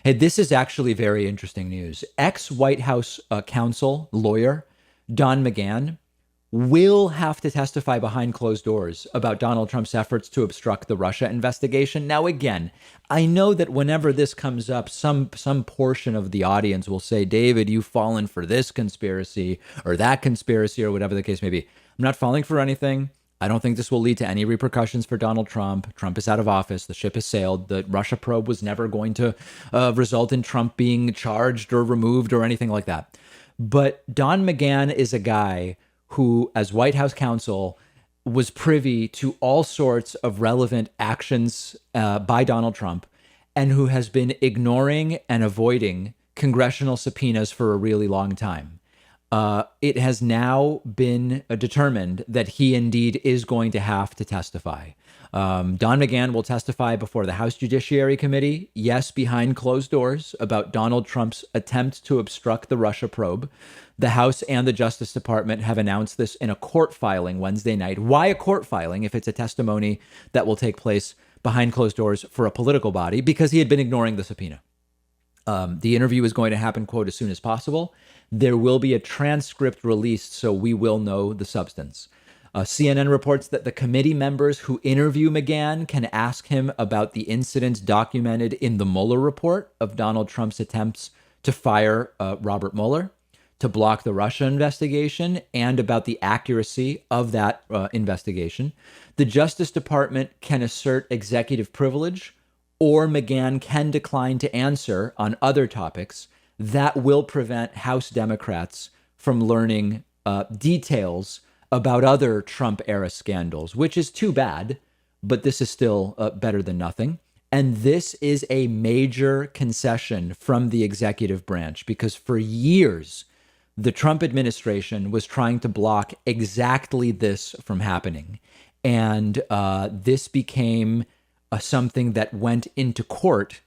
Hey, this is actually very interesting news. Ex-White House counsel, lawyer, Don McGahn, will have to testify behind closed doors about Donald Trump's efforts to obstruct the Russia investigation. Now, again, I know that whenever this comes up, some portion of the audience will say, David, you've fallen for this conspiracy or that conspiracy or whatever the case may be. I'm not falling for anything. I don't think this will lead to any repercussions for Donald Trump. Trump is out of office. The ship has sailed. The Russia probe was never going to result in Trump being charged or removed or anything like that. But Don McGahn is a guy who, as White House counsel, was privy to all sorts of relevant actions by Donald Trump and who has been ignoring and avoiding congressional subpoenas for a really long time. It has now been determined that he indeed is going to have to testify. Don McGahn will testify before the House Judiciary Committee, yes, behind closed doors, about Donald Trump's attempt to obstruct the Russia probe. The House and the Justice Department have announced this in a court filing Wednesday night. Why a court filing if it's a testimony that will take place behind closed doors for a political body? Because he had been ignoring the subpoena. The interview is going to happen, quote, as soon as possible. There will be a transcript released, so we will know the substance. CNN reports that the committee members who interview McGahn can ask him about the incidents documented in the Mueller report of Donald Trump's attempts to fire Robert Mueller, to block the Russia investigation, and about the accuracy of that investigation. The Justice Department can assert executive privilege, or McGahn can decline to answer on other topics that will prevent House Democrats from learning details about other Trump-era scandals, which is too bad, but this is still better than nothing. And this is a major concession from the executive branch, because for years, the Trump administration was trying to block exactly this from happening. And this became something that went into court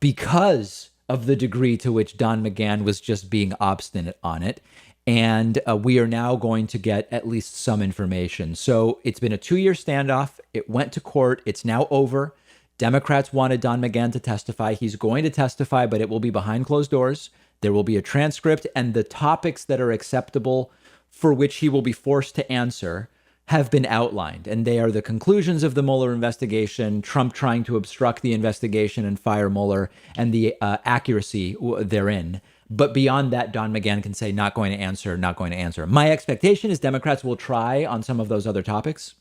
because of the degree to which Don McGahn was just being obstinate on it. And we are now going to get at least some information. So it's been a 2-year standoff. It went to court. It's now over. Democrats wanted Don McGahn to testify. He's going to testify, but it will be behind closed doors. There will be a transcript, and the topics that are acceptable for which he will be forced to answer have been outlined. And they are the conclusions of the Mueller investigation, Trump trying to obstruct the investigation and fire Mueller, and the accuracy therein. But beyond that, Don McGahn can say, not going to answer, not going to answer. My expectation is Democrats will try on some of those other topics,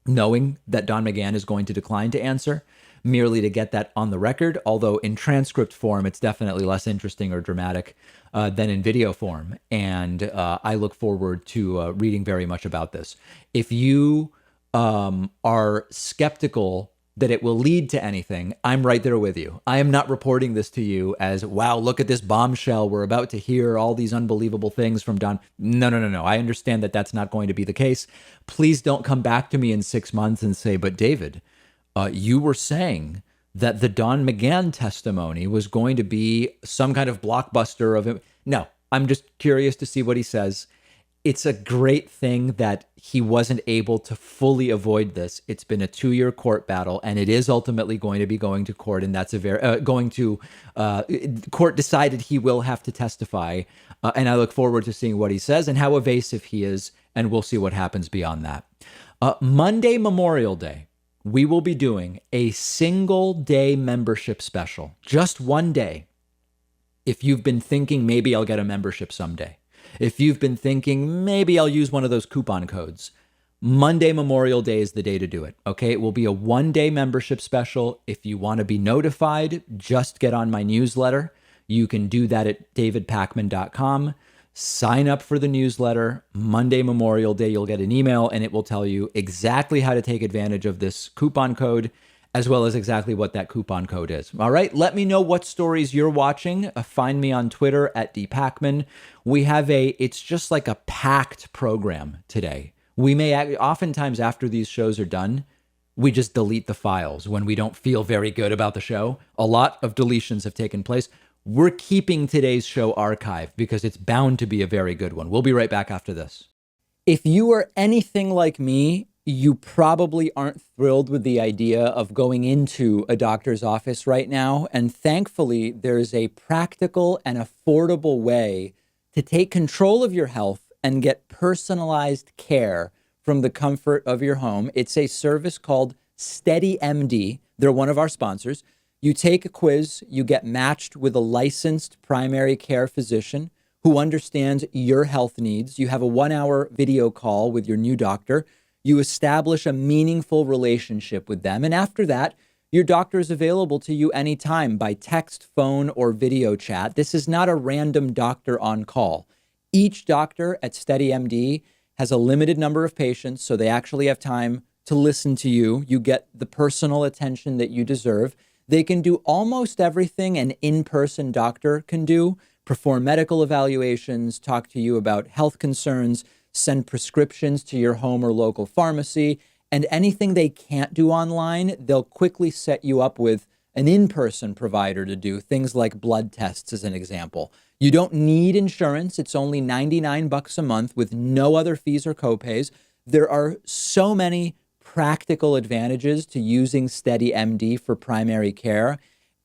knowing that Don McGahn is going to decline to answer, merely to get that on the record. Although in transcript form, it's definitely less interesting or dramatic than in video form. And I look forward to reading very much about this. If you are skeptical that it will lead to anything, I'm right there with you. I am not reporting this to you as, wow, look at this bombshell. We're about to hear all these unbelievable things from Don. No. I understand that that's not going to be the case. Please don't come back to me in 6 months and say, but David, you were saying that the Don McGahn testimony was going to be some kind of blockbuster of it. No, I'm just curious to see what he says. It's a great thing that he wasn't able to fully avoid this. It's been a 2-year court battle, and it is ultimately going to be going to court, and that's a very court decided he will have to testify, and I look forward to seeing what he says and how evasive he is, and we'll see what happens beyond that. Monday, Memorial Day, we will be doing a single day membership special, just one day. If you've been thinking maybe I'll get a membership someday, if you've been thinking maybe I'll use one of those coupon codes, Monday, Memorial Day is the day to do it. Okay, it will be a 1-day membership special. If you want to be notified, just get on my newsletter. You can do that at davidpakman.com. Sign up for the newsletter. Monday, Memorial Day, you'll get an email, and it will tell you exactly how to take advantage of this coupon code, as well as exactly what that coupon code is. All right, let me know what stories you're watching. Find me on Twitter at dpakman. We have it's just like a packed program today. We may, oftentimes after these shows are done, we just delete the files when we don't feel very good about the show. A lot of deletions have taken place. We're keeping today's show archived because it's bound to be a very good one. We'll be right back after this. If you are anything like me, You probably aren't thrilled with the idea of going into a doctor's office right now. And thankfully, there's a practical and affordable way to take control of your health and get personalized care from the comfort of your home. It's a service called SteadyMD. They're one of our sponsors. You take a quiz, you get matched with a licensed primary care physician who understands your health needs. You have a 1 hour video call with your new doctor. You establish a meaningful relationship with them. And after that, your doctor is available to you anytime by text, phone, or video chat. This is not a random doctor on call. Each doctor at SteadyMD has a limited number of patients, so they actually have time to listen to you. You get the personal attention that you deserve. They can do almost everything an in-person doctor can do: perform medical evaluations, talk to you about health concerns, send prescriptions to your home or local pharmacy, and anything they can't do online, they'll quickly set you up with an in-person provider to do, things like blood tests, as an example. You don't need insurance. It's only $99 a month with no other fees or copays. There are so many practical advantages to using SteadyMD for primary care,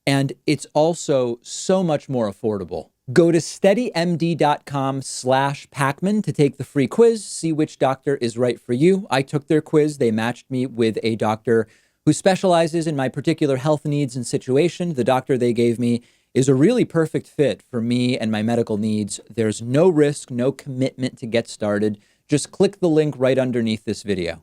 and it's also so much more affordable. Go to steadymd.com/Pakman to take the free quiz, see which doctor is right for you. I took their quiz. They matched me with a doctor who specializes in my particular health needs and situation. The doctor they gave me is a really perfect fit for me and my medical needs. There's no risk, no commitment to get started. Just click the link right underneath this video.